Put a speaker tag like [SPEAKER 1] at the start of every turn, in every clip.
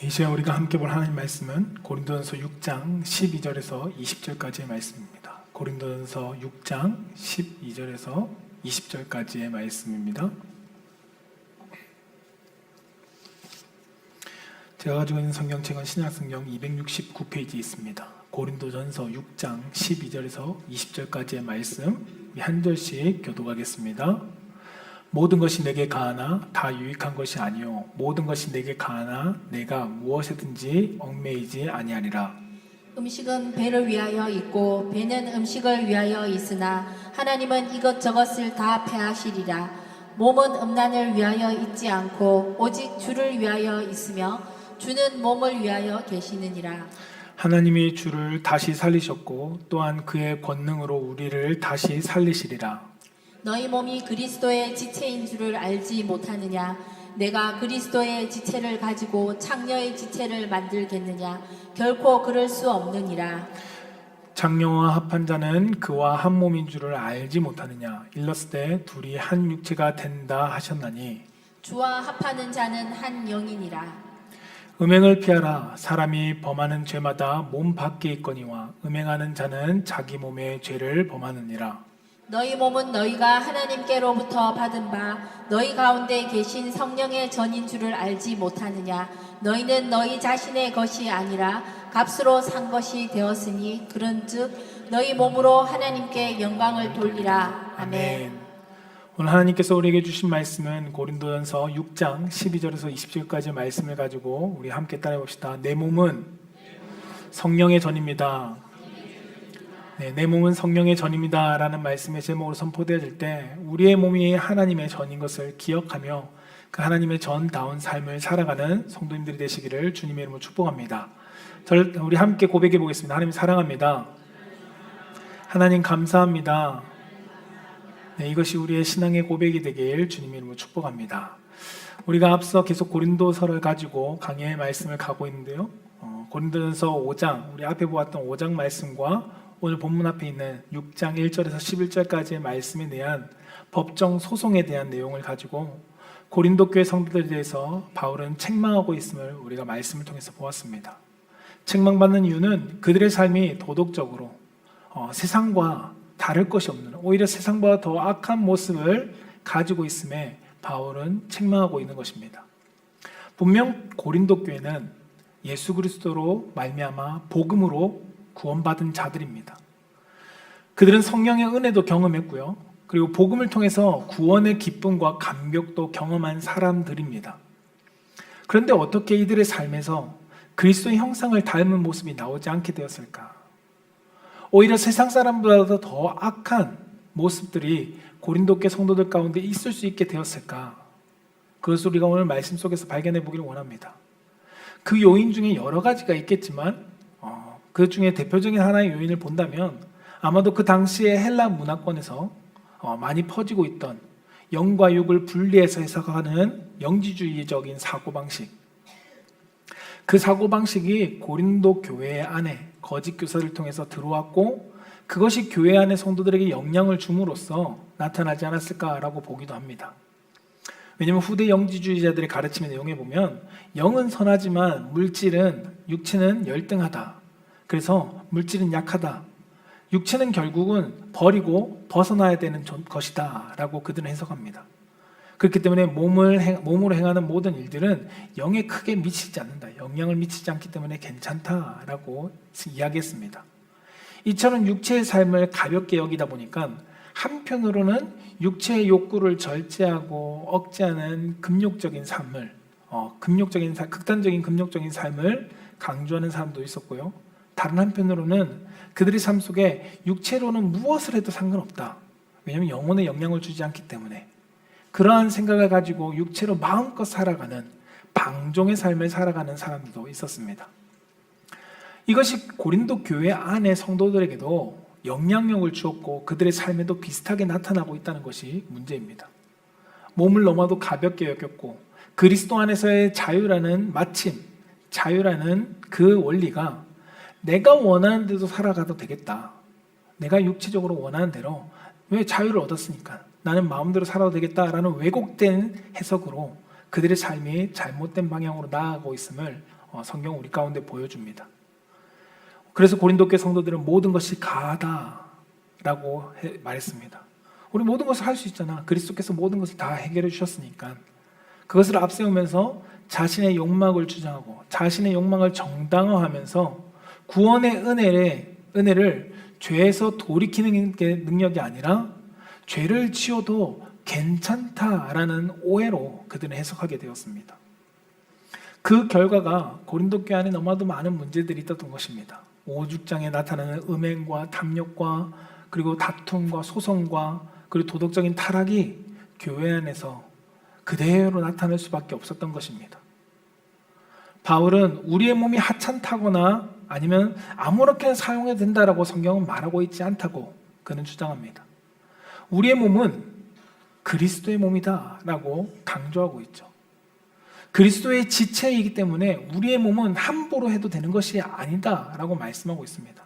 [SPEAKER 1] 이제 우리가 함께 볼 하나님 말씀은 고린도전서 6장 12절에서 20절까지의 말씀입니다. 고린도전서 6장 12절에서 20절까지의 말씀입니다. 제가 가지고 있는 성경책은 신약성경 269페이지에 있습니다. 고린도전서 6장 12절에서 20절까지의 말씀 한 절씩 교독하겠습니다. 모든 것이 내게 가하나 다 유익한 것이 아니요 모든 것이 내게 가하나 내가 무엇이든지 얽매이지 아니하리라.
[SPEAKER 2] 음식은 배를 위하여 있고 배는 음식을 위하여 있으나 하나님은 이것저것을 다 패하시리라. 몸은 음란을 위하여 있지 않고 오직 주를 위하여 있으며 주는 몸을 위하여 계시느니라.
[SPEAKER 1] 하나님이 주를 다시 살리셨고 또한 그의 권능으로 우리를 다시 살리시리라.
[SPEAKER 2] 너희 몸이 그리스도의 지체인 줄을 알지 못하느냐? 내가 그리스도의 지체를 가지고 창녀의 지체를 만들겠느냐? 결코 그럴 수 없느니라.
[SPEAKER 1] 장녀와 합한 자는 그와 한 몸인 줄을 알지 못하느냐? 일렀을 때 둘이 한 육체가 된다 하셨나니
[SPEAKER 2] 주와 합하는 자는 한 영이니라.
[SPEAKER 1] 음행을 피하라. 사람이 범하는 죄마다 몸 밖에 있거니와 음행하는 자는 자기 몸의 죄를 범하느니라.
[SPEAKER 2] 너희 몸은 너희가 하나님께로부터 받은 바 너희 가운데 계신 성령의 전인 줄을 알지 못하느냐? 너희는 너희 자신의 것이 아니라 값으로 산 것이 되었으니 그런즉 너희 몸으로 하나님께 영광을 돌리라. 아멘.
[SPEAKER 1] 오늘 하나님께서 우리에게 주신 말씀은 고린도전서 6장 12절에서 20절까지의 말씀을 가지고 우리 함께 따라해 봅시다. 내 몸은 성령의 전입니다. 내 몸은 성령의 전입니다 라는 말씀의 제목으로 선포되어질 때 우리의 몸이 하나님의 전인 것을 기억하며 그 하나님의 전다운 삶을 살아가는 성도님들이 되시기를 주님의 이름으로 축복합니다. 우리 함께 고백해 보겠습니다. 하나님 사랑합니다. 하나님 감사합니다. 이것이 우리의 신앙의 고백이 되길 주님의 이름으로 축복합니다. 우리가 앞서 계속 고린도서를 가지고 강의의 말씀을 가고 있는데요. 고린도전서 5장, 우리 앞에 보았던 5장 말씀과 오늘 본문 앞에 있는 6장 1절에서 11절까지의 말씀에 대한 법정 소송에 대한 내용을 가지고 고린도 교회 성도들에 대해서 바울은 책망하고 있음을 우리가 말씀을 통해서 보았습니다. 책망받는 이유는 그들의 삶이 도덕적으로 세상과 다를 것이 없는 오히려 세상보다 더 악한 모습을 가지고 있음에 바울은 책망하고 있는 것입니다. 분명 고린도 교회는 예수 그리스도로 말미암아 복음으로 구원받은 자들입니다. 그들은 성령의 은혜도 경험했고요. 그리고 복음을 통해서 구원의 기쁨과 감격도 경험한 사람들입니다. 그런데 어떻게 이들의 삶에서 그리스도의 형상을 닮은 모습이 나오지 않게 되었을까? 오히려 세상 사람보다 더 악한 모습들이 고린도교 성도들 가운데 있을 수 있게 되었을까? 그것을 우리가 오늘 말씀 속에서 발견해 보기를 원합니다. 그 요인 중에 여러 가지가 있겠지만 그 중에 대표적인 하나의 요인을 본다면 아마도 그 당시의 헬라 문화권에서 많이 퍼지고 있던 영과 육을 분리해서 해석하는 영지주의적인 사고방식, 그 사고방식이 고린도 교회 안에 거짓 교사를 통해서 들어왔고 그것이 교회 안의 성도들에게 영향을 줌으로써 나타나지 않았을까라고 보기도 합니다. 왜냐하면 후대 영지주의자들의 가르침의 내용에 보면 영은 선하지만 물질은 육체는 열등하다. 그래서 물질은 약하다. 육체는 결국은 버리고 벗어나야 되는 것이다 라고 그들은 해석합니다. 그렇기 때문에 몸으로 행하는 모든 일들은 영에 크게 미치지 않는다. 영향을 미치지 않기 때문에 괜찮다라고 이야기했습니다. 이처럼 육체의 삶을 가볍게 여기다 보니까 한편으로는 육체의 욕구를 절제하고 억제하는 극단적인 금욕적인 삶을 강조하는 사람도 있었고요. 다른 한편으로는 그들의 삶 속에 육체로는 무엇을 해도 상관없다. 왜냐하면 영혼에 영향을 주지 않기 때문에 그러한 생각을 가지고 육체로 마음껏 살아가는 방종의 삶을 살아가는 사람들도 있었습니다. 이것이 고린도 교회 안의 성도들에게도 영향력을 주었고 그들의 삶에도 비슷하게 나타나고 있다는 것이 문제입니다. 몸을 너무나도 가볍게 여겼고 그리스도 안에서의 자유라는 그 원리가 내가 원하는 대로 살아가도 되겠다. 내가 육체적으로 원하는 대로 왜 자유를 얻었으니까 나는 마음대로 살아도 되겠다라는 왜곡된 해석으로 그들의 삶이 잘못된 방향으로 나아가고 있음을 성경 우리 가운데 보여줍니다. 그래서 고린도 교회 성도들은 모든 것이 가하다라고 말했습니다. 우리 모든 것을 할 수 있잖아. 그리스도께서 모든 것을 다 해결해 주셨으니까. 그것을 앞세우면서 자신의 욕망을 주장하고 자신의 욕망을 정당화하면서 구원의 은혜를 죄에서 돌이키는 게 능력이 아니라 죄를 지어도 괜찮다라는 오해로 그들은 해석하게 되었습니다. 그 결과가 고린도 교회 안에 너무나도 많은 문제들이 있었던 것입니다. 5, 6장에 나타나는 음행과 탐욕과 그리고 다툼과 소송과 그리고 도덕적인 타락이 교회 안에서 그대로 나타날 수밖에 없었던 것입니다. 바울은 우리의 몸이 하찮다거나 아니면 아무렇게나 사용해도 된다라고 성경은 말하고 있지 않다고 그는 주장합니다. 우리의 몸은 그리스도의 몸이다 라고 강조하고 있죠. 그리스도의 지체이기 때문에 우리의 몸은 함부로 해도 되는 것이 아니다 라고 말씀하고 있습니다.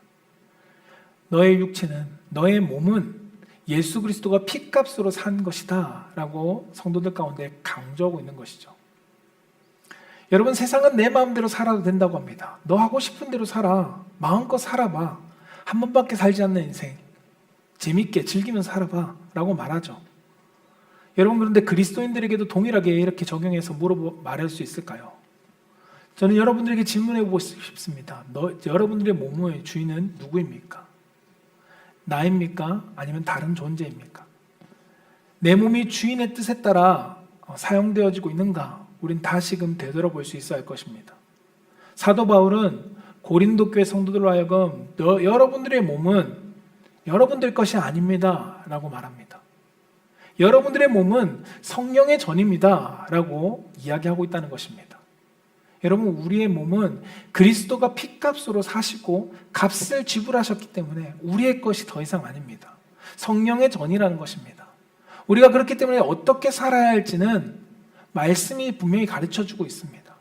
[SPEAKER 1] 너의 육체는, 너의 몸은 예수 그리스도가 피값으로 산 것이다 라고 성도들 가운데 강조하고 있는 것이죠. 여러분, 세상은 내 마음대로 살아도 된다고 합니다. 너 하고 싶은 대로 살아. 마음껏 살아봐. 한 번밖에 살지 않는 인생 재밌게 즐기면서 살아봐 라고 말하죠. 여러분, 그런데 그리스도인들에게도 동일하게 이렇게 적용해서 말할 수 있을까요? 저는 여러분들에게 질문해 보고 싶습니다. 여러분들의 몸의 주인은 누구입니까? 나입니까? 아니면 다른 존재입니까? 내 몸이 주인의 뜻에 따라 사용되어지고 있는가? 우린 다시금 되돌아볼 수 있어야 할 것입니다. 사도 바울은 고린도 교회 성도들로 하여금 여러분들의 몸은 여러분들 것이 아닙니다 라고 말합니다. 여러분들의 몸은 성령의 전입니다 라고 이야기하고 있다는 것입니다. 여러분, 우리의 몸은 그리스도가 피값으로 사시고 값을 지불하셨기 때문에 우리의 것이 더 이상 아닙니다. 성령의 전이라는 것입니다. 우리가 그렇기 때문에 어떻게 살아야 할지는 말씀이 분명히 가르쳐주고 있습니다.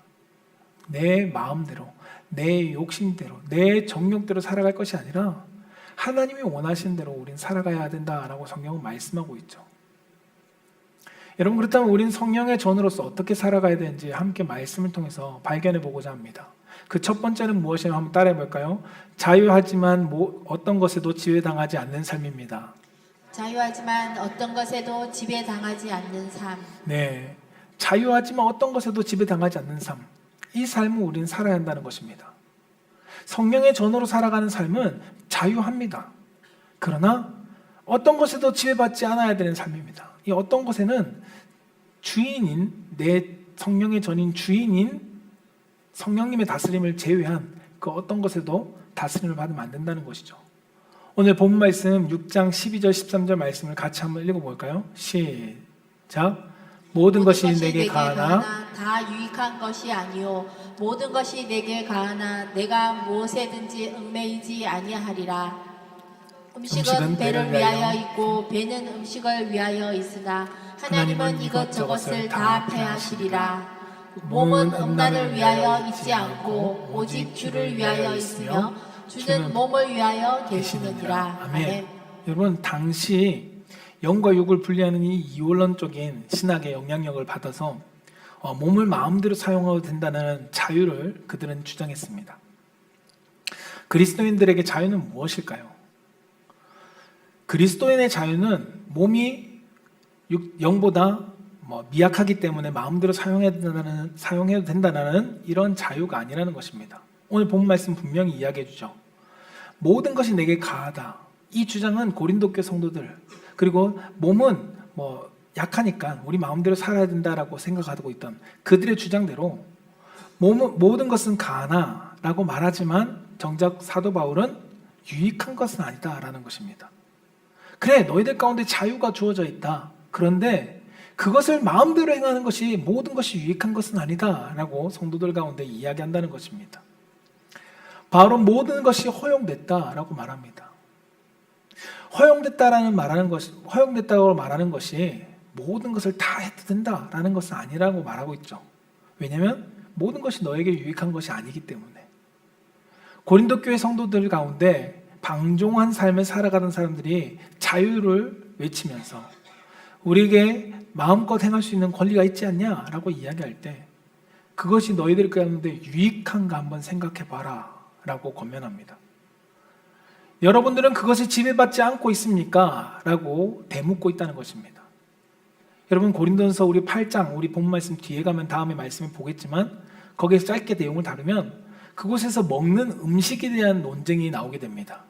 [SPEAKER 1] 내 마음대로, 내 욕심대로, 내 정욕대로 살아갈 것이 아니라 하나님이 원하시는 대로 우린 살아가야 된다라고 성경은 말씀하고 있죠. 여러분, 그렇다면 우린 성령의 전으로서 어떻게 살아가야 되는지 함께 말씀을 통해서 발견해 보고자 합니다. 그 첫 번째는 무엇이냐면 한번 따라해 볼까요? 자유하지만 어떤 것에도 지배당하지 않는 삶입니다.
[SPEAKER 2] 자유하지만 어떤 것에도 지배당하지 않는 삶.
[SPEAKER 1] 네, 자유하지만 어떤 것에도 지배당하지 않는 삶. 이 삶을 우리는 살아야 한다는 것입니다. 성령의 전으로 살아가는 삶은 자유합니다. 그러나 어떤 것에도 지배받지 않아야 되는 삶입니다. 이 어떤 것에는 주인인, 내 성령의 전인 주인인 성령님의 다스림을 제외한 그 어떤 것에도 다스림을 받으면 안 된다는 것이죠. 오늘 본 말씀 6장 12절 13절 말씀을 같이 한번 읽어볼까요? 시작. 모든 것이 내게 가하나
[SPEAKER 2] 다 유익한 것이 아니요 모든 것이 내게 가하나 내가 무엇에든지 얽매이지 아니하리라. 음식은 배를 위하여 있고 배는 음식을 위하여 있으나 하나님은 이것저것을 다 패하시리라. 몸은 음란을 위하여 있지 않고 오직 주를 위하여 있으며 주는 몸을 위하여 계시느니라. 아멘.
[SPEAKER 1] 여러분, 당시 영과 육을 분리하는 이 이원론적인 신학의 영향력을 받아서 몸을 마음대로 사용해도 된다는 자유를 그들은 주장했습니다. 그리스도인들에게 자유는 무엇일까요? 그리스도인의 자유는 몸이 영보다 미약하기 때문에 마음대로 사용해도 된다는 이런 자유가 아니라는 것입니다. 오늘 본 말씀 분명히 이야기해 주죠. 모든 것이 내게 가하다. 이 주장은 고린도 교회 성도들, 그리고 몸은 약하니까 우리 마음대로 살아야 된다라고 생각하고 있던 그들의 주장대로 모든 것은 가하나라고 말하지만 정작 사도 바울은 유익한 것은 아니다라는 것입니다. 그래, 너희들 가운데 자유가 주어져 있다. 그런데 그것을 마음대로 행하는 것이 모든 것이 유익한 것은 아니다라고 성도들 가운데 이야기한다는 것입니다. 바울은 모든 것이 허용됐다라고 말합니다. 허용됐다고 말하는 것이 모든 것을 다 해도 된다라는 것은 아니라고 말하고 있죠. 왜냐하면 모든 것이 너에게 유익한 것이 아니기 때문에. 고린도 교회 성도들 가운데 방종한 삶을 살아가는 사람들이 자유를 외치면서 우리에게 마음껏 행할 수 있는 권리가 있지 않냐라고 이야기할 때 그것이 너희들 가운데 유익한가 한번 생각해봐라 라고 권면합니다. 여러분들은 그것에 지배받지 않고 있습니까? 라고 되묻고 있다는 것입니다. 여러분 고린도전서 우리 8장 우리 본문 말씀 뒤에 가면 다음에 말씀을 보겠지만 거기에서 짧게 내용을 다루면 그곳에서 먹는 음식에 대한 논쟁이 나오게 됩니다.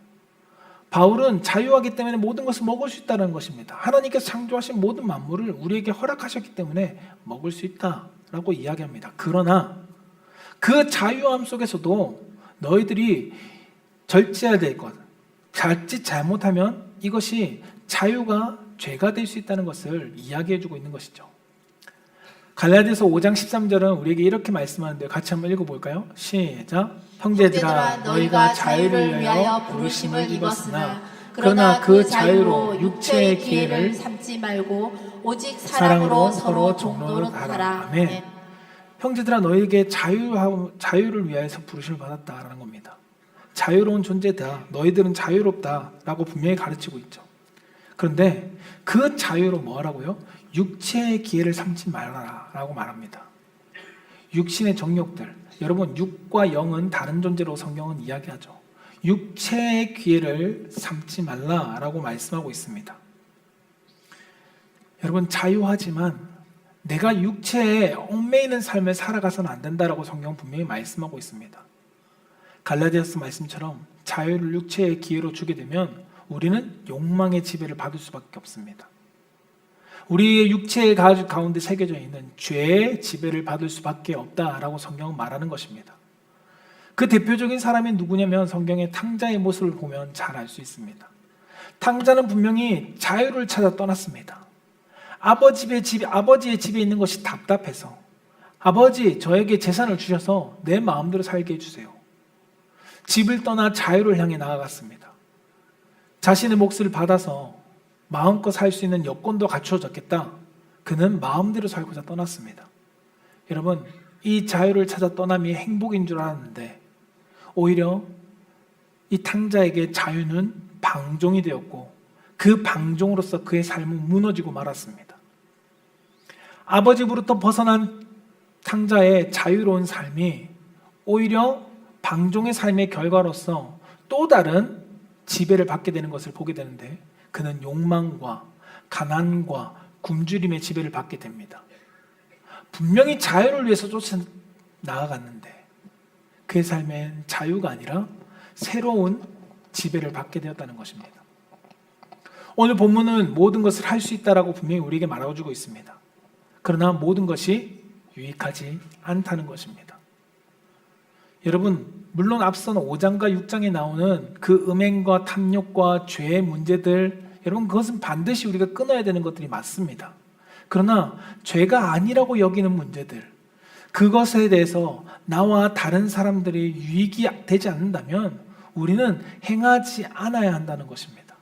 [SPEAKER 1] 바울은 자유하기 때문에 모든 것을 먹을 수 있다는 것입니다. 하나님께서 창조하신 모든 만물을 우리에게 허락하셨기 때문에 먹을 수 있다라고 이야기합니다. 그러나 그 자유함 속에서도 너희들이 절제해야 될 것, 자칫 잘못하면 이것이 자유가 죄가 될 수 있다는 것을 이야기해주고 있는 것이죠. 갈라디아서 5장 13절은 우리에게 이렇게 말씀하는데 같이 한번 읽어볼까요? 시작. 형제들아 너희가 자유를 위하여 부르심을 입었으나 그러나 그 자유로 육체의 기회를
[SPEAKER 2] 삼지 말고 오직 사랑으로 서로 종로를 하라.
[SPEAKER 1] 아멘. 형제들아 너희에게 자유를 위하여서 부르심을 받았다라는 겁니다. 자유로운 존재다. 너희들은 자유롭다라고 분명히 가르치고 있죠. 그런데 그 자유로 뭐 하라고요? 육체의 기회를 삼지 말아라라고 말합니다. 육신의 정욕들, 여러분 육과 영은 다른 존재로 성경은 이야기하죠. 육체의 기회를 삼지 말라라고 말씀하고 있습니다. 여러분 자유하지만 내가 육체에 얽매이는 삶을 살아가서는 안 된다라고 성경은 분명히 말씀하고 있습니다. 갈라디아서 말씀처럼 자유를 육체의 기회로 주게 되면 우리는 욕망의 지배를 받을 수밖에 없습니다. 우리의 육체의 가운데 새겨져 있는 죄의 지배를 받을 수밖에 없다라고 성경은 말하는 것입니다. 그 대표적인 사람이 누구냐면 성경의 탕자의 모습을 보면 잘 알 수 있습니다. 탕자는 분명히 자유를 찾아 떠났습니다. 아버지의 집에 있는 것이 답답해서 아버지 저에게 재산을 주셔서 내 마음대로 살게 해주세요. 집을 떠나 자유를 향해 나아갔습니다. 자신의 몫을 받아서 마음껏 살 수 있는 여건도 갖추어졌겠다. 그는 마음대로 살고자 떠났습니다. 여러분 이 자유를 찾아 떠남이 행복인 줄 알았는데 오히려 이 탕자에게 자유는 방종이 되었고 그 방종으로서 그의 삶은 무너지고 말았습니다. 아버지로부터 벗어난 탕자의 자유로운 삶이 오히려 방종의 삶의 결과로서 또 다른 지배를 받게 되는 것을 보게 되는데 그는 욕망과 가난과 굶주림의 지배를 받게 됩니다. 분명히 자유를 위해서 쫓아 나아갔는데 그의 삶엔 자유가 아니라 새로운 지배를 받게 되었다는 것입니다. 오늘 본문은 모든 것을 할 수 있다라고 분명히 우리에게 말해주고 있습니다. 그러나 모든 것이 유익하지 않다는 것입니다. 여러분 물론 앞선 5장과 6장에 나오는 그 음행과 탐욕과 죄의 문제들 여러분 그것은 반드시 우리가 끊어야 되는 것들이 맞습니다. 그러나 죄가 아니라고 여기는 문제들 그것에 대해서 나와 다른 사람들이 유익이 되지 않는다면 우리는 행하지 않아야 한다는 것입니다.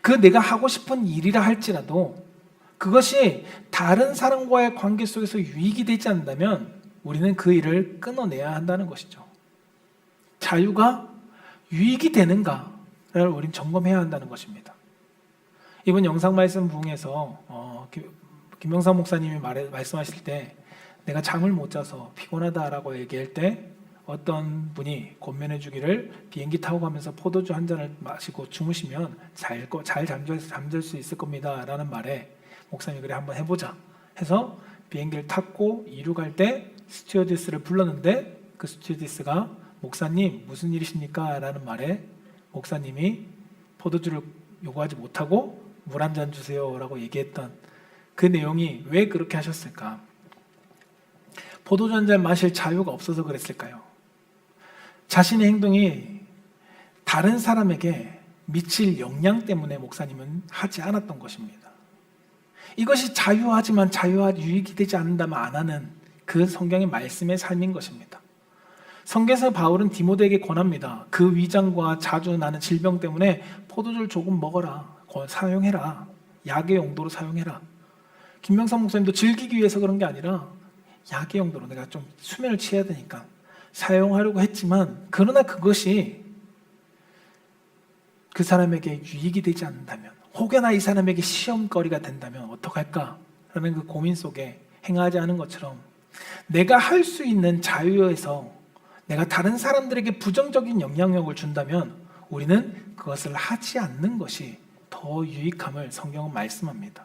[SPEAKER 1] 그 내가 하고 싶은 일이라 할지라도 그것이 다른 사람과의 관계 속에서 유익이 되지 않는다면 우리는 그 일을 끊어내야 한다는 것이죠. 자유가 유익이 되는가를 우리는 점검해야 한다는 것입니다. 이번 영상 말씀 중에서 김명삼 목사님이 말씀하실 때 내가 잠을 못 자서 피곤하다라고 얘기할 때 어떤 분이 권면해 주기를 비행기 타고 가면서 포도주 한 잔을 마시고 주무시면 잘 잠잘 수 있을 겁니다 라는 말에 목사님이 그래 한번 해보자 해서 비행기를 탔고 이륙할 때 스튜어디스를 불렀는데 그 스튜어디스가 목사님 무슨 일이십니까? 라는 말에 목사님이 포도주를 요구하지 못하고 물 한 잔 주세요 라고 얘기했던 그 내용이 왜 그렇게 하셨을까? 포도주 한 잔 마실 자유가 없어서 그랬을까요? 자신의 행동이 다른 사람에게 미칠 영향 때문에 목사님은 하지 않았던 것입니다. 이것이 자유하지만 자유와 유익이 되지 않는다면 안 하는 그 성경의 말씀의 삶인 것입니다. 성경에서 바울은 디모데에게 권합니다. 그 위장과 자주 나는 질병 때문에 포도주를 조금 먹어라. 사용해라. 약의 용도로 사용해라. 김명삼 목사님도 즐기기 위해서 그런 게 아니라 약의 용도로 내가 좀 수면을 취해야 되니까 사용하려고 했지만 그러나 그것이 그 사람에게 유익이 되지 않는다면 혹여나 이 사람에게 시험거리가 된다면 어떡할까? 라는 그 고민 속에 행하지 않은 것처럼 내가 할 수 있는 자유에서 내가 다른 사람들에게 부정적인 영향력을 준다면 우리는 그것을 하지 않는 것이 더 유익함을 성경은 말씀합니다.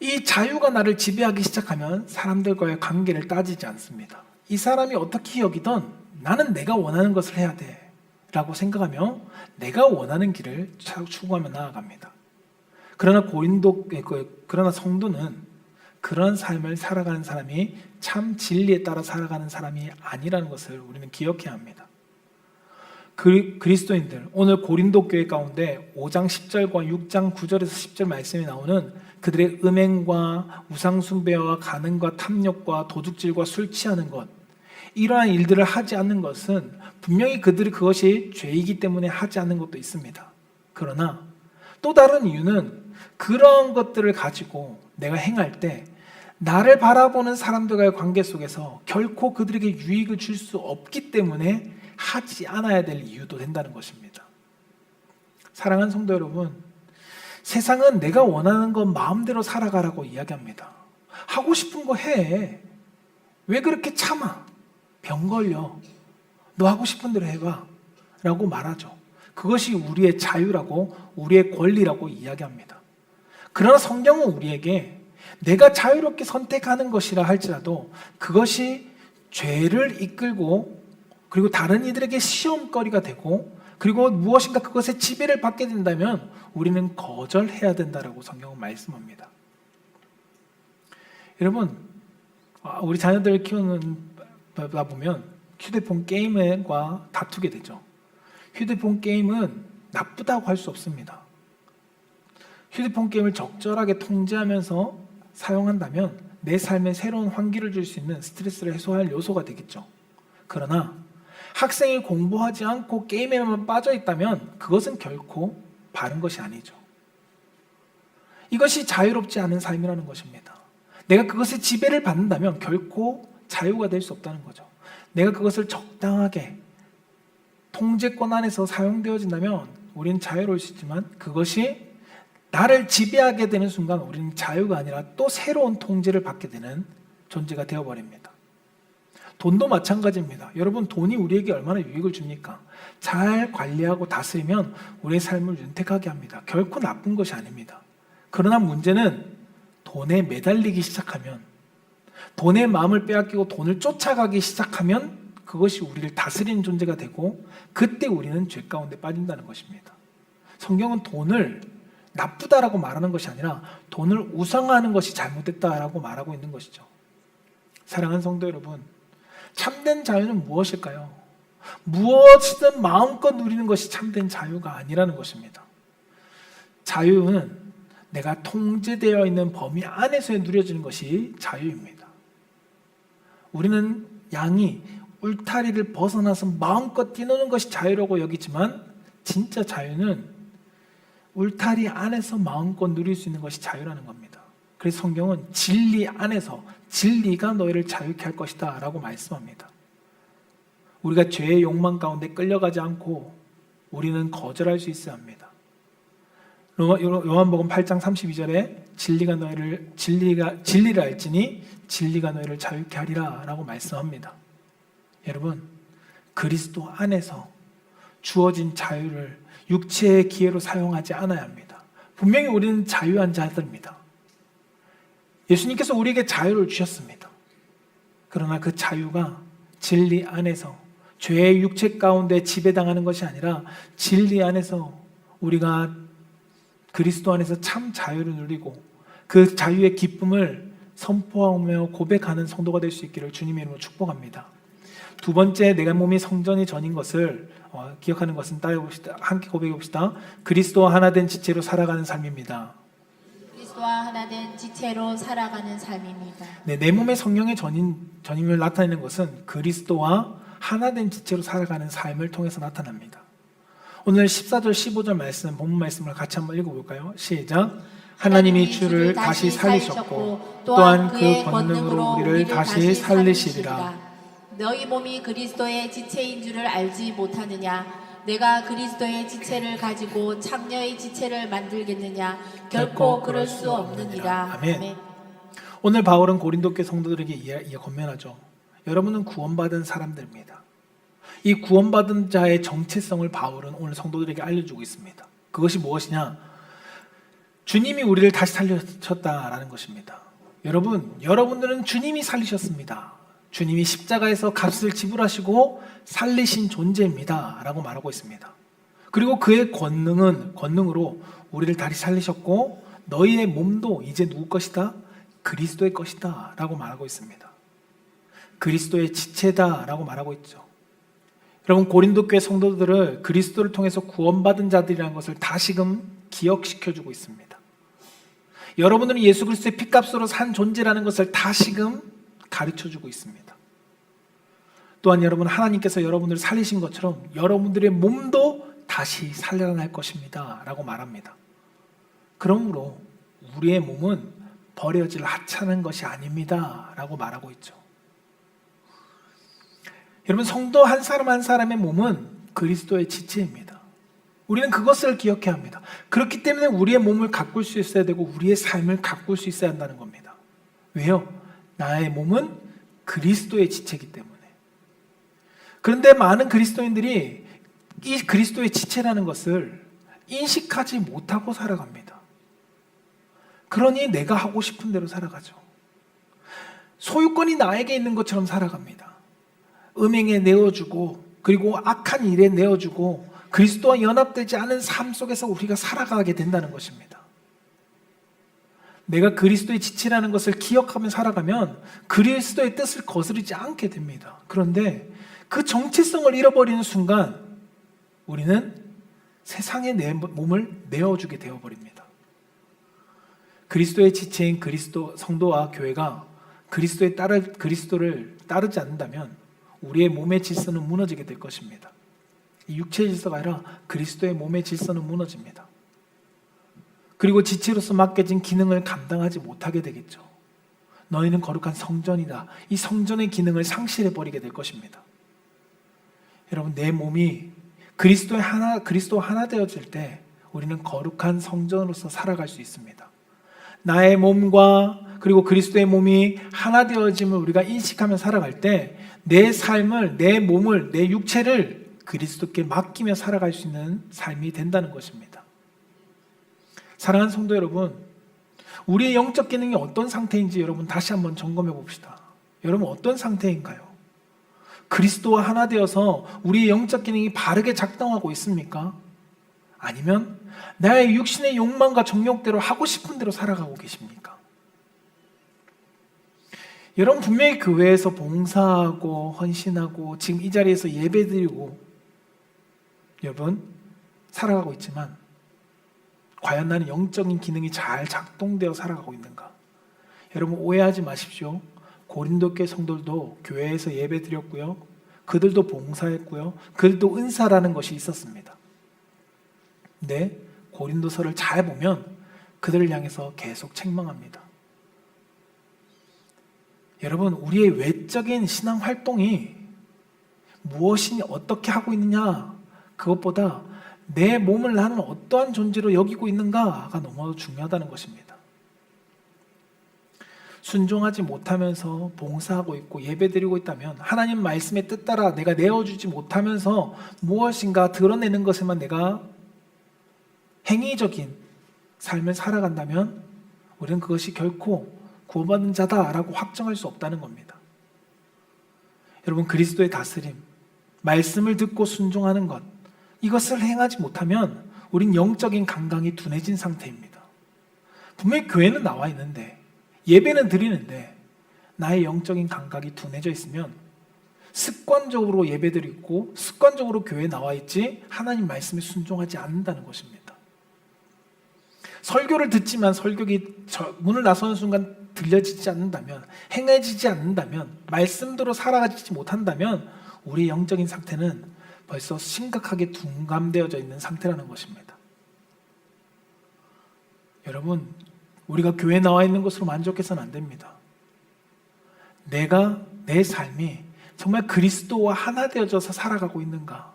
[SPEAKER 1] 이 자유가 나를 지배하기 시작하면 사람들과의 관계를 따지지 않습니다. 이 사람이 어떻게 여기든 나는 내가 원하는 것을 해야 돼 라고 생각하며 내가 원하는 길을 추구하며 나아갑니다. 그러나 성도는 그런 삶을 살아가는 사람이 참 진리에 따라 살아가는 사람이 아니라는 것을 우리는 기억해야 합니다. 그리스도인들, 오늘 고린도 교회 가운데 5장 10절과 6장 9절에서 10절 말씀이 나오는 그들의 음행과 우상숭배와 간음과 탐욕과 도둑질과 술 취하는 것, 이러한 일들을 하지 않는 것은 분명히 그들이 그것이 죄이기 때문에 하지 않는 것도 있습니다. 그러나 또 다른 이유는 그런 것들을 가지고 내가 행할 때 나를 바라보는 사람들과의 관계 속에서 결코 그들에게 유익을 줄 수 없기 때문에 하지 않아야 될 이유도 된다는 것입니다. 사랑하는 성도 여러분, 세상은 내가 원하는 것 마음대로 살아가라고 이야기합니다. 하고 싶은 거 해. 왜 그렇게 참아? 병 걸려. 너 하고 싶은 대로 해봐 라고 말하죠. 그것이 우리의 자유라고, 우리의 권리라고 이야기합니다. 그러나 성경은 우리에게 내가 자유롭게 선택하는 것이라 할지라도 그것이 죄를 이끌고 그리고 다른 이들에게 시험거리가 되고 그리고 무엇인가 그것에 지배를 받게 된다면 우리는 거절해야 된다라고 성경은 말씀합니다. 여러분, 우리 자녀들을 키우다 보면 휴대폰 게임과 다투게 되죠. 휴대폰 게임은 나쁘다고 할 수 없습니다. 휴대폰 게임을 적절하게 통제하면서 사용한다면 내 삶에 새로운 환기를 줄 수 있는 스트레스를 해소할 요소가 되겠죠. 그러나 학생이 공부하지 않고 게임에만 빠져 있다면 그것은 결코 바른 것이 아니죠. 이것이 자유롭지 않은 삶이라는 것입니다. 내가 그것에 지배를 받는다면 결코 자유가 될 수 없다는 거죠. 내가 그것을 적당하게 통제권 안에서 사용되어진다면 우리는 자유로울 수 있지만 그것이 나를 지배하게 되는 순간 우리는 자유가 아니라 또 새로운 통제를 받게 되는 존재가 되어버립니다. 돈도 마찬가지입니다. 여러분, 돈이 우리에게 얼마나 유익을 줍니까? 잘 관리하고 다스리면 우리의 삶을 윤택하게 합니다. 결코 나쁜 것이 아닙니다. 그러나 문제는 돈에 매달리기 시작하면, 돈의 마음을 빼앗기고 돈을 쫓아가기 시작하면 그것이 우리를 다스리는 존재가 되고 그때 우리는 죄 가운데 빠진다는 것입니다. 성경은 돈을 나쁘다라고 말하는 것이 아니라 돈을 우상화하는 것이 잘못됐다라고 말하고 있는 것이죠. 사랑하는 성도 여러분, 참된 자유는 무엇일까요? 무엇이든 마음껏 누리는 것이 참된 자유가 아니라는 것입니다. 자유는 내가 통제되어 있는 범위 안에서 누려지는 것이 자유입니다. 우리는 양이 울타리를 벗어나서 마음껏 뛰노는 것이 자유라고 여기지만 진짜 자유는 울타리 안에서 마음껏 누릴 수 있는 것이 자유라는 겁니다. 그래서 성경은 진리 안에서 진리가 너희를 자유케 할 것이다 라고 말씀합니다. 우리가 죄의 욕망 가운데 끌려가지 않고 우리는 거절할 수 있어야 합니다. 요한복음 8장 32절에 진리를 알지니 진리가 너희를 자유케 하리라 라고 말씀합니다. 여러분, 그리스도 안에서 주어진 자유를 육체의 기회로 사용하지 않아야 합니다. 분명히 우리는 자유한 자들입니다. 예수님께서 우리에게 자유를 주셨습니다. 그러나 그 자유가 진리 안에서 죄의 육체 가운데 지배당하는 것이 아니라 진리 안에서 우리가 그리스도 안에서 참 자유를 누리고 그 자유의 기쁨을 선포하며 고백하는 성도가 될 수 있기를 주님의 이름으로 축복합니다. 두 번째, 내가 몸이 성전이 전인 것을 기억하는 것은 따라해봅시다. 함께 고백해 봅시다. 그리스도와 하나 된 지체로 살아가는 삶입니다.
[SPEAKER 2] 그리스도와 하나 된 지체로 살아가는 삶입니다.
[SPEAKER 1] 네, 내 몸의 성령의 전임을 나타내는 것은 그리스도와 하나 된 지체로 살아가는 삶을 통해서 나타납니다. 오늘 14절 15절 말씀, 본문 말씀을 같이 한번 읽어볼까요? 시작. 하나님이 주를 다시 살리셨고 또한 그 권능으로 우리를 다시 살리시리라.
[SPEAKER 2] 너희 몸이 그리스도의 지체인 줄을 알지 못하느냐? 내가 그리스도의 지체를 가지고 창녀의 지체를 만들겠느냐? 결코 그럴 수 없느니라.
[SPEAKER 1] 아멘. 오늘 바울은 고린도 교회 성도들에게 권면하죠. 여러분은 구원받은 사람들입니다. 이 구원받은 자의 정체성을 바울은 오늘 성도들에게 알려주고 있습니다. 그것이 무엇이냐? 주님이 우리를 다시 살리셨다라는 것입니다. 여러분들은 주님이 살리셨습니다. 주님이 십자가에서 값을 지불하시고 살리신 존재입니다 라고 말하고 있습니다. 그리고 그의 권능으로 우리를 다시 살리셨고 너희의 몸도 이제 누구 것이다? 그리스도의 것이다 라고 말하고 있습니다. 그리스도의 지체다 라고 말하고 있죠. 여러분, 고린도 교회 성도들을 그리스도를 통해서 구원받은 자들이라는 것을 다시금 기억시켜주고 있습니다. 여러분들은 예수 그리스도의 피값으로 산 존재라는 것을 다시금 가르쳐주고 있습니다. 또한 여러분, 하나님께서 여러분들을 살리신 것처럼 여러분들의 몸도 다시 살려날 것입니다 라고 말합니다. 그러므로 우리의 몸은 버려질 하찮은 것이 아닙니다 라고 말하고 있죠. 여러분, 성도 한 사람 한 사람의 몸은 그리스도의 지체입니다. 우리는 그것을 기억해야 합니다. 그렇기 때문에 우리의 몸을 가꿀 수 있어야 되고 우리의 삶을 가꿀 수 있어야 한다는 겁니다. 왜요? 나의 몸은 그리스도의 지체이기 때문에. 그런데 많은 그리스도인들이 이 그리스도의 지체라는 것을 인식하지 못하고 살아갑니다. 그러니 내가 하고 싶은 대로 살아가죠. 소유권이 나에게 있는 것처럼 살아갑니다. 음행에 내어주고 그리고 악한 일에 내어주고 그리스도와 연합되지 않은 삶 속에서 우리가 살아가게 된다는 것입니다. 내가 그리스도의 지체라는 것을 기억하며 살아가면 그리스도의 뜻을 거스르지 않게 됩니다. 그런데 그 정체성을 잃어버리는 순간 우리는 세상에 내 몸을 내어주게 되어버립니다. 그리스도의 지체인 그리스도 성도와 교회가 그리스도를 따르지 않는다면 우리의 몸의 질서는 무너지게 될 것입니다. 이 육체의 질서가 아니라 그리스도의 몸의 질서는 무너집니다. 그리고 지체로서 맡겨진 기능을 감당하지 못하게 되겠죠. 너희는 거룩한 성전이다. 이 성전의 기능을 상실해버리게 될 것입니다. 여러분, 내 몸이 그리스도 하나 되어질 때 우리는 거룩한 성전으로서 살아갈 수 있습니다. 나의 몸과 그리고 그리스도의 몸이 하나 되어짐을 우리가 인식하며 살아갈 때 내 삶을, 내 몸을, 내 육체를 그리스도께 맡기며 살아갈 수 있는 삶이 된다는 것입니다. 사랑하는 성도 여러분, 우리의 영적 기능이 어떤 상태인지 여러분 다시 한번 점검해 봅시다. 여러분, 어떤 상태인가요? 그리스도와 하나 되어서 우리의 영적 기능이 바르게 작동하고 있습니까? 아니면 나의 육신의 욕망과 정욕대로 하고 싶은 대로 살아가고 계십니까? 여러분, 분명히 교회에서 봉사하고 헌신하고 지금 이 자리에서 예배드리고 여러분 살아가고 있지만 과연 나는 영적인 기능이 잘 작동되어 살아가고 있는가? 여러분, 오해하지 마십시오. 고린도 교회 성도들도 교회에서 예배드렸고요, 그들도 봉사했고요, 그들도 은사라는 것이 있었습니다. 근데 고린도서를 잘 보면 그들을 향해서 계속 책망합니다. 여러분, 우리의 외적인 신앙 활동이 무엇이 어떻게 하고 있느냐, 그것보다 내 몸을 나는 어떠한 존재로 여기고 있는가가 너무 중요하다는 것입니다. 순종하지 못하면서 봉사하고 있고 예배드리고 있다면, 하나님 말씀의 뜻 따라 내가 내어주지 못하면서 무엇인가 드러내는 것에만 내가 행위적인 삶을 살아간다면 우리는 그것이 결코 구원받은 자다라고 확정할 수 없다는 겁니다. 여러분, 그리스도의 다스림, 말씀을 듣고 순종하는 것, 이것을 행하지 못하면 우린 영적인 감각이 둔해진 상태입니다. 분명히 교회는 나와 있는데, 예배는 드리는데 나의 영적인 감각이 둔해져 있으면 습관적으로 예배드리고 습관적으로 교회에 나와 있지 하나님 말씀에 순종하지 않는다는 것입니다. 설교를 듣지만 설교기 문을 나서는 순간 들려지지 않는다면, 행해지지 않는다면, 말씀대로 살아가지 못한다면 우리의 영적인 상태는 벌써 심각하게 둔감되어져 있는 상태라는 것입니다. 여러분, 우리가 교회에 나와 있는 것으로 만족해서는 안 됩니다. 내 삶이 정말 그리스도와 하나 되어져서 살아가고 있는가?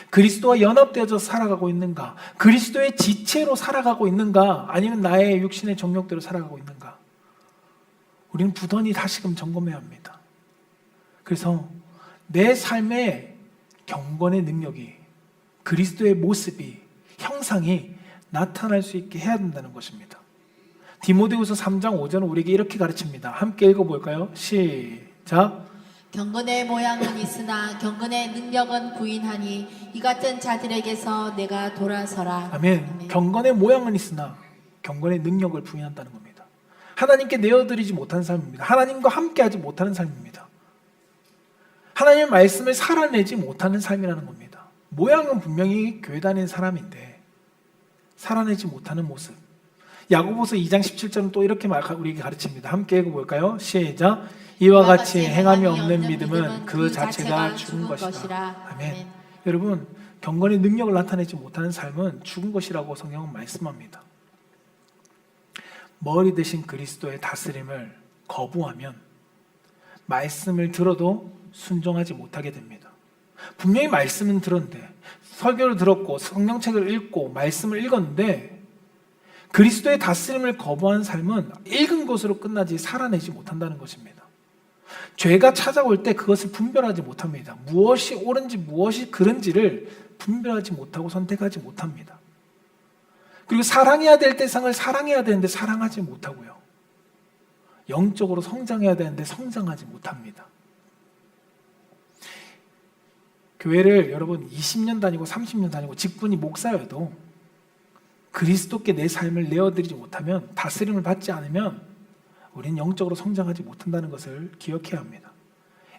[SPEAKER 1] 그리스도와 연합되어져서 살아가고 있는가? 그리스도의 지체로 살아가고 있는가? 아니면 나의 육신의 정욕대로 살아가고 있는가? 우리는 부단히 다시금 점검해야 합니다. 그래서 내 삶의 경건의 능력이, 그리스도의 모습이, 형상이 나타날 수 있게 해야 된다는 것입니다. 디모데후서 3장 5절은 우리에게 이렇게 가르칩니다. 함께 읽어볼까요? 시작.
[SPEAKER 2] 경건의 모양은 있으나 경건의 능력은 부인하니 이 같은 자들에게서 내가 돌아서라.
[SPEAKER 1] 아멘. 경건의 모양은 있으나 경건의 능력을 부인한다는 겁니다. 하나님께 내어드리지 못하는 삶입니다. 하나님과 함께하지 못하는 삶입니다. 하나님의 말씀을 살아내지 못하는 삶이라는 겁니다. 모양은 분명히 교회 다니는 사람인데 살아내지 못하는 모습. 야고보서 2장 17절은 또 이렇게 우리에게 가르칩니다. 함께 읽어볼까요? 시작. 이와 같이 행함이 없는 믿음은 그 자체가 죽은 것이라. 아멘. 여러분, 경건의 능력을 나타내지 못하는 삶은 죽은 것이라고 성경은 말씀합니다. 머리 대신 그리스도의 다스림을 거부하면 말씀을 들어도 순종하지 못하게 됩니다. 분명히 말씀은 들었는데, 설교를 들었고 성경책을 읽고 말씀을 읽었는데 그리스도의 다스림을 거부한 삶은 읽은 것으로 끝나지 살아내지 못한다는 것입니다. 죄가 찾아올 때 그것을 분별하지 못합니다. 무엇이 옳은지 무엇이 그른지를 분별하지 못하고 선택하지 못합니다. 그리고 사랑해야 될 대상을 사랑해야 되는데 사랑하지 못하고요. 영적으로 성장해야 되는데 성장하지 못합니다. 교회를 여러분 20년 다니고 30년 다니고 직분이 목사여도 그리스도께 내 삶을 내어드리지 못하면, 다스림을 받지 않으면 우리는 영적으로 성장하지 못한다는 것을 기억해야 합니다.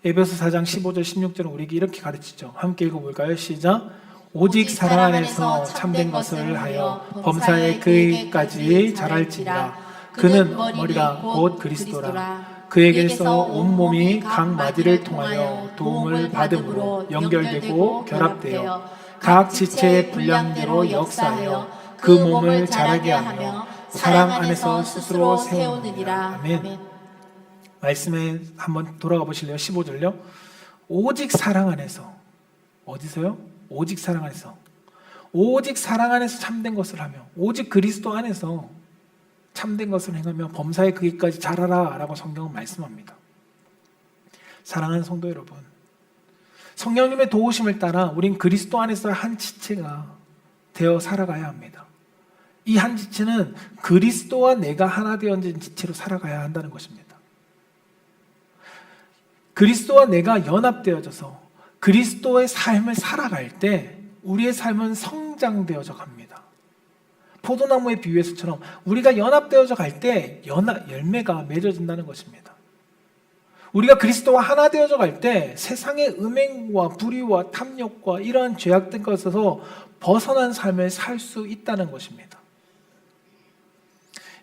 [SPEAKER 1] 에베소 4장 15절 16절은 우리에게 이렇게 가르치죠. 함께 읽어볼까요? 시작. 오직 사랑 안에서 참된 것을 하여 범사에 그에게까지 자랄지니라. 그는 머리라 곧 그리스도라. 그에게서 온몸이 각 마디를 통하여 도움을 받음으로 연결되고 결합되어 각 지체의 분량대로 역사하여 그 몸을 자라게 하며 사랑 안에서 스스로 세우느니라. 아멘. 말씀에 한번 돌아가 보실래요? 15절요. 오직 사랑 안에서. 어디서요? 오직 사랑 안에서. 오직 사랑 안에서 참된 것을 하며, 오직 그리스도 안에서 참된 것을 행하며 범사에 그기까지 자라라 라고 성경은 말씀합니다. 사랑하는 성도 여러분, 성령님의 도우심을 따라 우린 그리스도 안에서 한 지체가 되어 살아가야 합니다. 이 한 지체는 그리스도와 내가 하나 되어진 지체로 살아가야 한다는 것입니다. 그리스도와 내가 연합되어져서 그리스도의 삶을 살아갈 때 우리의 삶은 성장되어져 갑니다. 포도나무의 비유에서처럼 우리가 연합되어져 갈 때 열매가 맺어진다는 것입니다. 우리가 그리스도와 하나 되어져 갈 때 세상의 음행과 불의와 탐욕과 이러한 죄악된 것에서 벗어난 삶을 살 수 있다는 것입니다.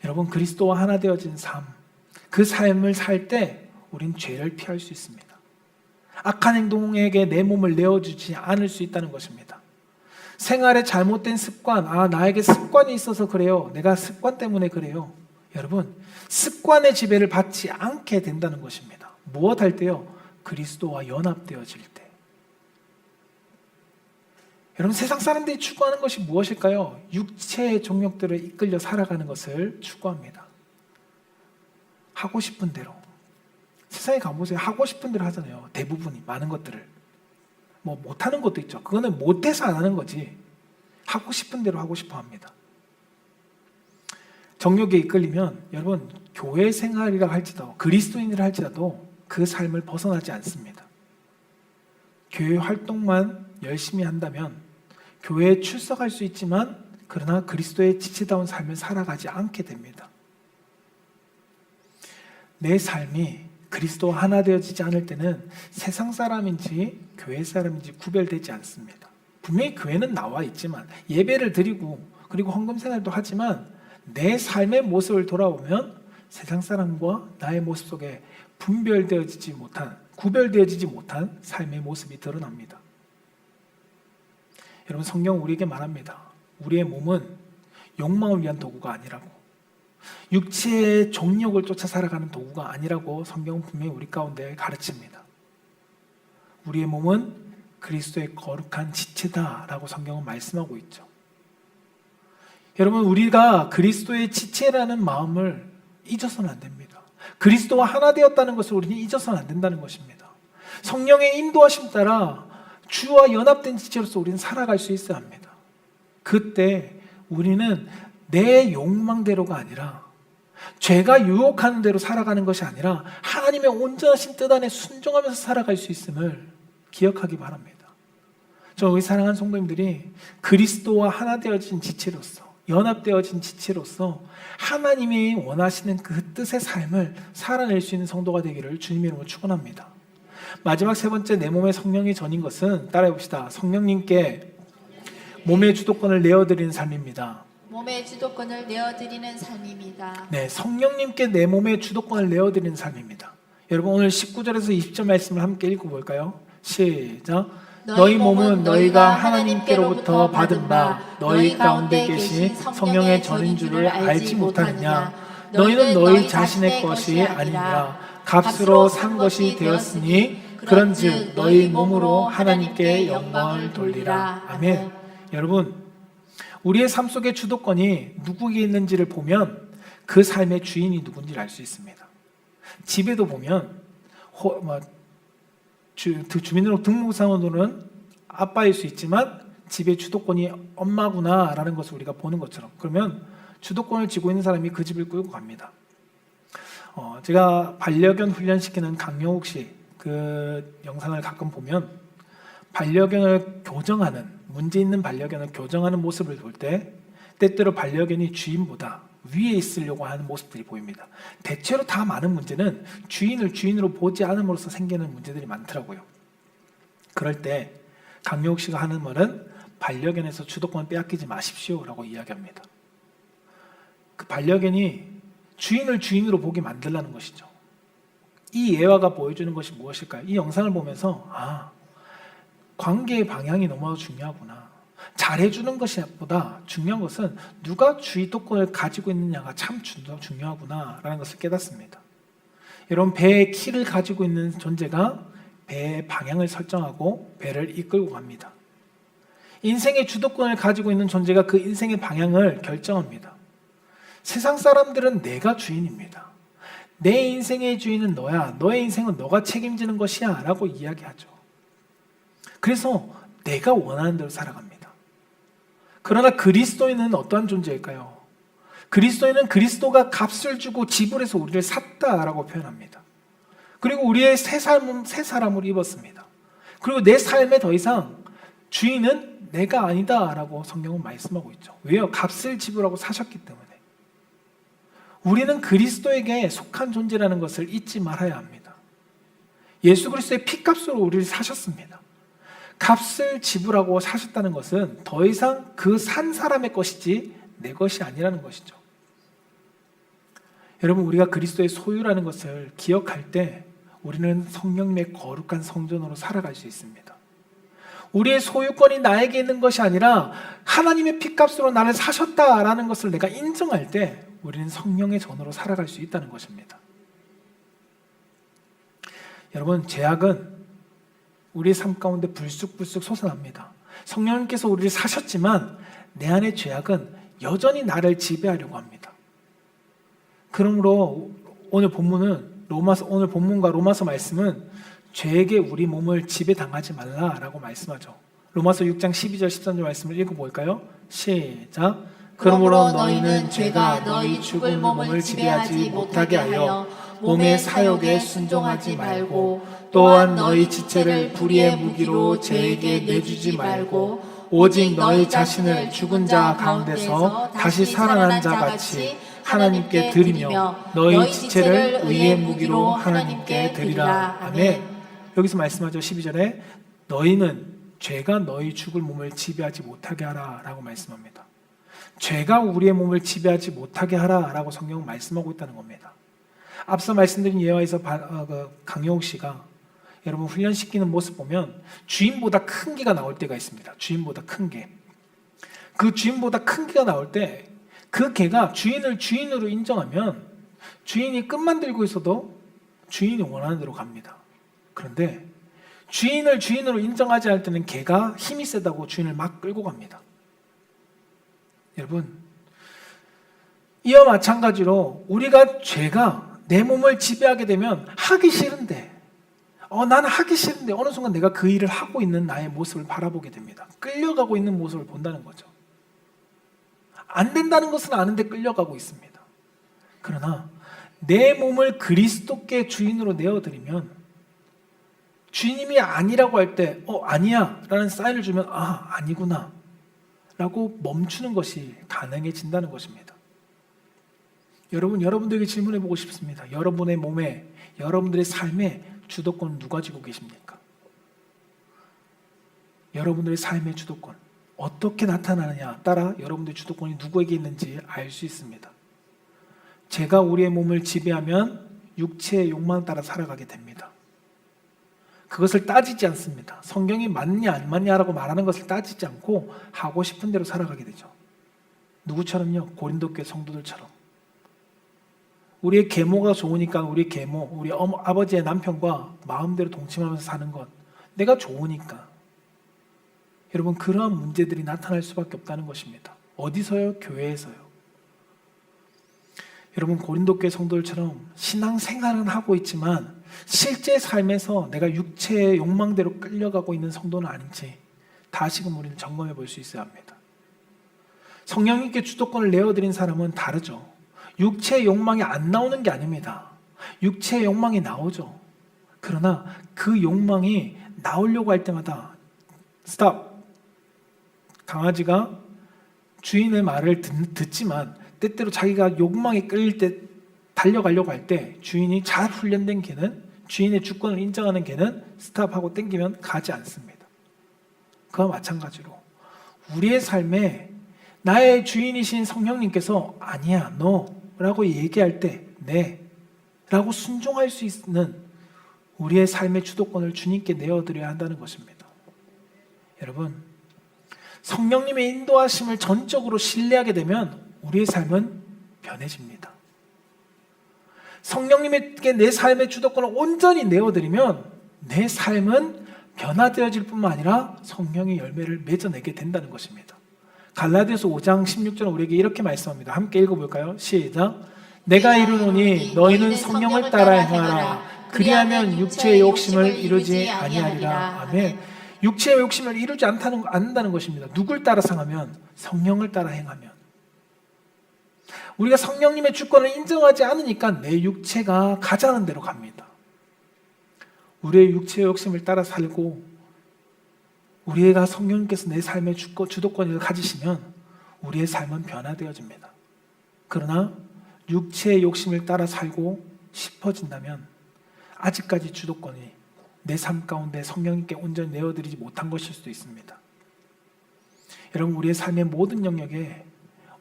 [SPEAKER 1] 여러분, 그리스도와 하나 되어진 삶, 그 삶을 살 때 우린 죄를 피할 수 있습니다. 악한 행동에게 내 몸을 내어주지 않을 수 있다는 것입니다. 생활에 잘못된 습관, 나에게 습관이 있어서 그래요. 내가 습관 때문에 그래요. 여러분, 습관의 지배를 받지 않게 된다는 것입니다. 무엇 할 때요? 그리스도와 연합되어질 때. 여러분, 세상 사람들이 추구하는 것이 무엇일까요? 육체의 종욕들을 이끌려 살아가는 것을 추구합니다. 하고 싶은 대로. 세상에 가보세요. 하고 싶은 대로 하잖아요. 대부분이, 많은 것들을. 못하는 것도 있죠. 그거는 못해서 안 하는 거지. 하고 싶은 대로 하고 싶어 합니다. 정욕에 이끌리면 여러분, 교회 생활이라 할지라도, 그리스도인이라 할지라도 그 삶을 벗어나지 않습니다. 교회 활동만 열심히 한다면 교회에 출석할 수 있지만 그러나 그리스도의 지체다운 삶을 살아가지 않게 됩니다. 내 삶이 그리스도와 하나 되어지지 않을 때는 세상 사람인지 교회 사람인지 구별되지 않습니다. 분명히 교회는 나와 있지만, 예배를 드리고 그리고 헌금 생활도 하지만 내 삶의 모습을 돌아보면 세상 사람과 나의 모습 속에 구별되어지지 못한 삶의 모습이 드러납니다. 여러분, 성경은 우리에게 말합니다. 우리의 몸은 욕망을 위한 도구가 아니라고, 육체의 정욕을 쫓아 살아가는 도구가 아니라고 성경은 분명히 우리 가운데 가르칩니다. 우리의 몸은 그리스도의 거룩한 지체다라고 성경은 말씀하고 있죠. 여러분, 우리가 그리스도의 지체라는 마음을 잊어서는 안 됩니다. 그리스도와 하나 되었다는 것을 우리는 잊어서는 안 된다는 것입니다. 성령의 인도하심 따라 주와 연합된 지체로서 우리는 살아갈 수 있어야 합니다. 그때 우리는 내 욕망대로가 아니라 죄가 유혹하는 대로 살아가는 것이 아니라 하나님의 온전하신 뜻 안에 순종하면서 살아갈 수 있음을 기억하기 바랍니다. 우리 사랑하는 성도님들이 그리스도와 하나 되어진 지체로서, 연합되어진 지체로서 하나님이 원하시는 그 뜻의 삶을 살아낼 수 있는 성도가 되기를 주님의 이름으로 축원합니다. 마지막 세 번째, 내 몸에 성령이 전인 것은 따라해 봅시다. 성령님께 몸의 주도권을 내어드리는 삶입니다.
[SPEAKER 2] 몸의 주도권을 내어드리는 삶입니다.
[SPEAKER 1] 네, 성령님께 내 몸의 주도권을 내어드리는 삶입니다. 여러분, 오늘 19절에서 20절 말씀을 함께 읽어볼까요? 시작. 너희 몸은 너희가 하나님께로부터 받은 바 너희 가운데 계신 성령의 전인 줄을 알지 못하느냐? 너희는 너희 자신의 것이 아니라 값으로 산 것이 되었으니 그런즉 너희 몸으로 하나님께 영광을 돌리라. 아멘. 여러분, 우리의 삶 속의 주도권이 누구에게 있는지를 보면 그 삶의 주인이 누군지를 알 수 있습니다. 집에도 보면 주민등록 등록상으로는 아빠일 수 있지만 집의 주도권이 엄마구나라는 것을 우리가 보는 것처럼, 그러면 주도권을 쥐고 있는 사람이 그 집을 끌고 갑니다. 제가 반려견 훈련시키는 강영욱 씨 그 영상을 가끔 보면 반려견을 교정하는, 문제 있는 반려견을 교정하는 모습을 볼 때 때때로 반려견이 주인보다 위에 있으려고 하는 모습들이 보입니다. 대체로 다 많은 문제는 주인을 주인으로 보지 않음으로써 생기는 문제들이 많더라고요. 그럴 때 강용욱 씨가 하는 말은 반려견에서 주도권을 빼앗기지 마십시오라고 이야기합니다. 그 반려견이 주인을 주인으로 보게 만들라는 것이죠. 이 예화가 보여주는 것이 무엇일까요? 이 영상을 보면서 관계의 방향이 너무 중요하구나. 잘해주는 것보다 중요한 것은 누가 주도권을 가지고 있느냐가 참 중요하구나라는 것을 깨닫습니다. 여러분, 배의 키를 가지고 있는 존재가 배의 방향을 설정하고 배를 이끌고 갑니다. 인생의 주도권을 가지고 있는 존재가 그 인생의 방향을 결정합니다. 세상 사람들은 내가 주인입니다. 내 인생의 주인은 너야. 너의 인생은 너가 책임지는 것이야 라고 이야기하죠. 그래서 내가 원하는 대로 살아갑니다. 그러나 그리스도인은 어떠한 존재일까요? 그리스도인은 그리스도가 값을 주고 지불해서 우리를 샀다라고 표현합니다. 그리고 우리의 새 사람을 입었습니다. 그리고 내 삶에 더 이상 주인은 내가 아니다라고 성경은 말씀하고 있죠. 왜요? 값을 지불하고 사셨기 때문에. 우리는 그리스도에게 속한 존재라는 것을 잊지 말아야 합니다. 예수 그리스도의 피값으로 우리를 사셨습니다. 값을 지불하고 사셨다는 것은 더 이상 그 산 사람의 것이지 내 것이 아니라는 것이죠. 여러분, 우리가 그리스도의 소유라는 것을 기억할 때 우리는 성령님의 거룩한 성전으로 살아갈 수 있습니다. 우리의 소유권이 나에게 있는 것이 아니라 하나님의 피값으로 나를 사셨다라는 것을 내가 인정할 때 우리는 성령의 전으로 살아갈 수 있다는 것입니다. 여러분, 죄악은 우리의 삶 가운데 불쑥불쑥 솟아납니다. 성령님께서 우리를 사셨지만 내 안의 죄악은 여전히 나를 지배하려고 합니다. 그러므로 오늘 본문과 로마서 말씀은 죄에게 우리 몸을 지배당하지 말라라고 말씀하죠. 로마서 6장 12절 13절 말씀을 읽어볼까요? 시작. 그러므로 너희는 죄가 너희 죽을 몸을 지배하지 못하게 하여 몸의 사욕에 순종하지 말고, 또한 너희 지체를 불의의 무기로 죄에게 내주지 말고, 오직 너희 자신을 죽은 자 가운데서 다시 살아난 자 같이 하나님께 드리며 너희 지체를 의의 무기로 하나님께 드리라. 아멘. 여기서 말씀하죠. 12절에 너희는 죄가 너희 죽을 몸을 지배하지 못하게 하라 라고 말씀합니다. 죄가 우리의 몸을 지배하지 못하게 하라 라고 성경은 말씀하고 있다는 겁니다. 앞서 말씀드린 예화에서 강영욱 씨가 여러분 훈련시키는 모습 보면 주인보다 큰 개가 나올 때가 있습니다. 주인보다 큰 개. 그 주인보다 큰 개가 나올 때 그 개가 주인을 주인으로 인정하면 주인이 끈만 들고 있어도 주인이 원하는 대로 갑니다. 그런데 주인을 주인으로 인정하지 않을 때는 개가 힘이 세다고 주인을 막 끌고 갑니다. 여러분, 이와 마찬가지로 우리가 죄가 내 몸을 지배하게 되면 하기 싫은데 나는 하기 싫은데 어느 순간 내가 그 일을 하고 있는 나의 모습을 바라보게 됩니다. 끌려가고 있는 모습을 본다는 거죠. 안 된다는 것은 아는데 끌려가고 있습니다. 그러나 내 몸을 그리스도께 주인으로 내어드리면 주님이 아니라고 할 때 아니야 라는 사인을 주면 아니구나 라고 멈추는 것이 가능해진다는 것입니다. 여러분들에게 질문해 보고 싶습니다. 여러분의 몸에, 여러분들의 삶에 주도권은 누가 쥐고 계십니까? 여러분들의 삶의 주도권 어떻게 나타나느냐 따라 여러분들의 주도권이 누구에게 있는지 알 수 있습니다. 제가 우리의 몸을 지배하면 육체의 욕망 따라 살아가게 됩니다. 그것을 따지지 않습니다. 성경이 맞냐 안 맞냐라고 말하는 것을 따지지 않고 하고 싶은 대로 살아가게 되죠. 누구처럼요? 고린도 교회 성도들처럼. 우리의 계모가 좋으니까 우리 계모, 우리 아버지의 남편과 마음대로 동침하면서 사는 것, 내가 좋으니까. 여러분, 그러한 문제들이 나타날 수밖에 없다는 것입니다. 어디서요? 교회에서요. 여러분, 고린도 교회 성도들처럼 신앙생활은 하고 있지만 실제 삶에서 내가 육체의 욕망대로 끌려가고 있는 성도는 아닌지 다시금 우리는 점검해 볼 수 있어야 합니다. 성령님께 주도권을 내어드린 사람은 다르죠. 육체의 욕망이 안 나오는 게 아닙니다. 육체의 욕망이 나오죠. 그러나 그 욕망이 나오려고 할 때마다 스탑! 강아지가 주인의 말을 듣지만 때때로 자기가 욕망에 끌릴 때 달려가려고 할 때 주인이 잘 훈련된 개는, 주인의 주권을 인정하는 개는 스탑하고 땡기면 가지 않습니다. 그와 마찬가지로 우리의 삶에 나의 주인이신 성령님께서 아니야, 너 라고 얘기할 때 네 라고 순종할 수 있는 우리의 삶의 주도권을 주님께 내어드려야 한다는 것입니다. 여러분, 성령님의 인도하심을 전적으로 신뢰하게 되면 우리의 삶은 변해집니다. 성령님에게 내 삶의 주도권을 온전히 내어드리면 내 삶은 변화되어질 뿐만 아니라 성령의 열매를 맺어내게 된다는 것입니다. 갈라디아서 5장 16절은 우리에게 이렇게 말씀합니다. 함께 읽어볼까요? 시작. 내가 이르노니 너희는 성령을 따라 행하라. 그리하면 육체의 욕심을 이루지 아니하리라. 아멘. 육체의 욕심을 이루지 않는다는 것입니다. 누굴 따라서 하면? 성령을 따라 행하면. 우리가 성령님의 주권을 인정하지 않으니까 내 육체가 가자는 대로 갑니다. 우리의 육체의 욕심을 따라 살고 우리가 성령님께서 내 삶의 주도권을 가지시면 우리의 삶은 변화되어집니다. 그러나 육체의 욕심을 따라 살고 싶어진다면 아직까지 주도권이 내 삶 가운데 성령님께 온전히 내어드리지 못한 것일 수도 있습니다. 여러분, 우리의 삶의 모든 영역에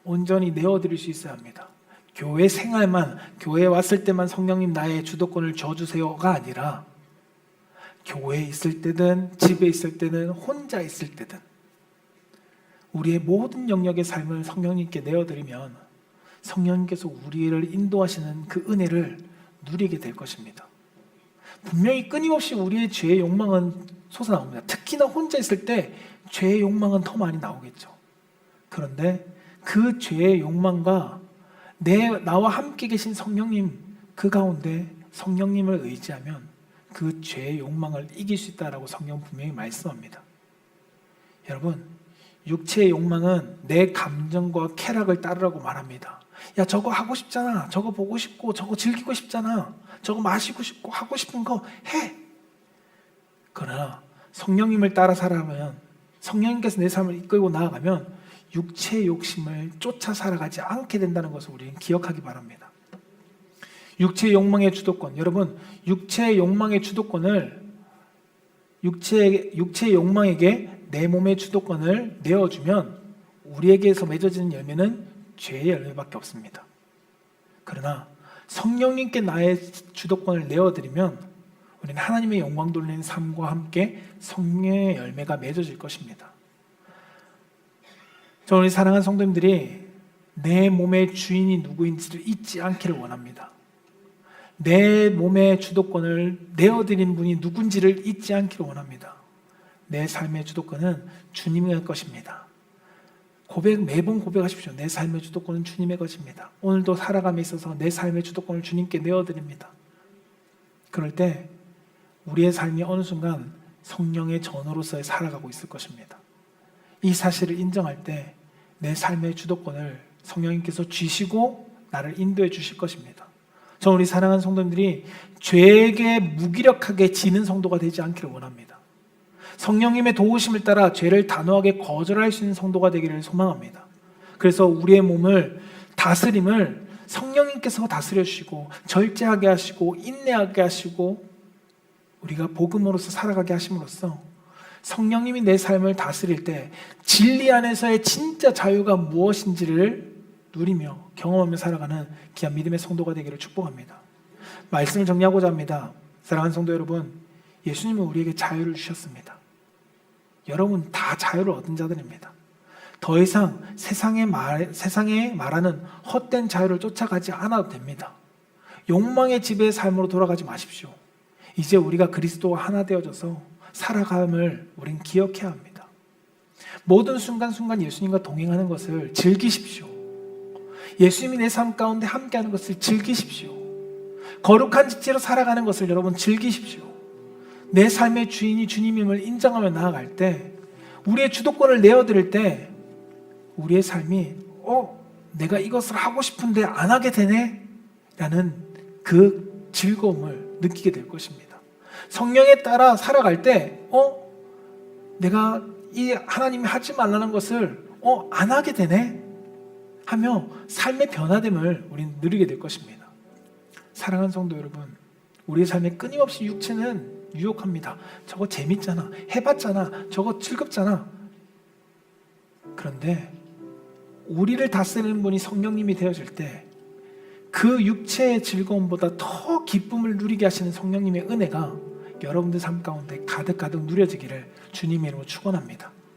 [SPEAKER 1] 온전히 내어드릴 수 있어야 합니다. 교회 생활만, 교회에 왔을 때만 성령님 나의 주도권을 줘주세요가 아니라 교회에 있을 때든 집에 있을 때든 혼자 있을 때든 우리의 모든 영역의 삶을 성령님께 내어드리면 성령님께서 우리를 인도하시는 그 은혜를 누리게 될 것입니다. 분명히 끊임없이 우리의 죄의 욕망은 솟아나옵니다. 특히나 혼자 있을 때 죄의 욕망은 더 많이 나오겠죠. 그런데 그 죄의 욕망과 나와 함께 계신 성령님, 그 가운데 성령님을 의지하면 그 죄의 욕망을 이길 수 있다라고 성경 분명히 말씀합니다. 여러분, 육체의 욕망은 내 감정과 쾌락을 따르라고 말합니다. 야, 저거 하고 싶잖아. 저거 보고 싶고 저거 즐기고 싶잖아. 저거 마시고 싶고 하고 싶은 거 해. 그러나 성령님을 따라 살아가면, 성령님께서 내 삶을 이끌고 나아가면 육체의 욕심을 쫓아 살아가지 않게 된다는 것을 우리는 기억하기 바랍니다. 육체의 욕망의 주도권, 여러분, 육체의 욕망의 주도권을 육체의 욕망에게 내 몸의 주도권을 내어주면 우리에게서 맺어지는 열매는 죄의 열매밖에 없습니다. 그러나 성령님께 나의 주도권을 내어드리면 우리는 하나님의 영광 돌리는 삶과 함께 성령의 열매가 맺어질 것입니다. 저는 우리 사랑하는 성도님들이 내 몸의 주인이 누구인지를 잊지 않기를 원합니다. 내 몸의 주도권을 내어드린 분이 누군지를 잊지 않기를 원합니다. 내 삶의 주도권은 주님의 것입니다. 매번 고백하십시오. 내 삶의 주도권은 주님의 것입니다. 오늘도 살아감에 있어서 내 삶의 주도권을 주님께 내어드립니다. 그럴 때 우리의 삶이 어느 순간 성령의 전으로서 살아가고 있을 것입니다. 이 사실을 인정할 때 내 삶의 주도권을 성령님께서 쥐시고 나를 인도해 주실 것입니다. 저는 우리 사랑하는 성도님들이 죄에게 무기력하게 지는 성도가 되지 않기를 원합니다. 성령님의 도우심을 따라 죄를 단호하게 거절할 수 있는 성도가 되기를 소망합니다. 그래서 우리의 몸을 다스림을 성령님께서 다스려 주시고 절제하게 하시고 인내하게 하시고 우리가 복음으로서 살아가게 하심으로써 성령님이 내 삶을 다스릴 때 진리 안에서의 진짜 자유가 무엇인지를 누리며 경험하며 살아가는 귀한 믿음의 성도가 되기를 축복합니다. 말씀을 정리하고자 합니다. 사랑하는 성도 여러분, 예수님은 우리에게 자유를 주셨습니다. 여러분 다 자유를 얻은 자들입니다. 더 이상 세상에 말하는 헛된 자유를 쫓아가지 않아도 됩니다. 욕망의 지배의 삶으로 돌아가지 마십시오. 이제 우리가 그리스도와 하나 되어져서 살아감을 우린 기억해야 합니다. 모든 순간순간 예수님과 동행하는 것을 즐기십시오. 예수님이 내 삶 가운데 함께하는 것을 즐기십시오. 거룩한 지체로 살아가는 것을 여러분 즐기십시오. 내 삶의 주인이 주님임을 인정하며 나아갈 때 우리의 주도권을 내어드릴 때 우리의 삶이 내가 이것을 하고 싶은데 안 하게 되네 라는 그 즐거움을 느끼게 될 것입니다. 성령에 따라 살아갈 때 내가 이 하나님이 하지 말라는 것을 안 하게 되네 하며 삶의 변화됨을 우리는 누리게 될 것입니다. 사랑하는 성도 여러분, 우리의 삶에 끊임없이 육체는 유혹합니다. 저거 재밌잖아, 해봤잖아, 저거 즐겁잖아. 그런데 우리를 다스리는 분이 성령님이 되어질 때 그 육체의 즐거움보다 더 기쁨을 누리게 하시는 성령님의 은혜가 여러분들 삶 가운데 가득가득 누려지기를 주님의 이름으로 축원합니다.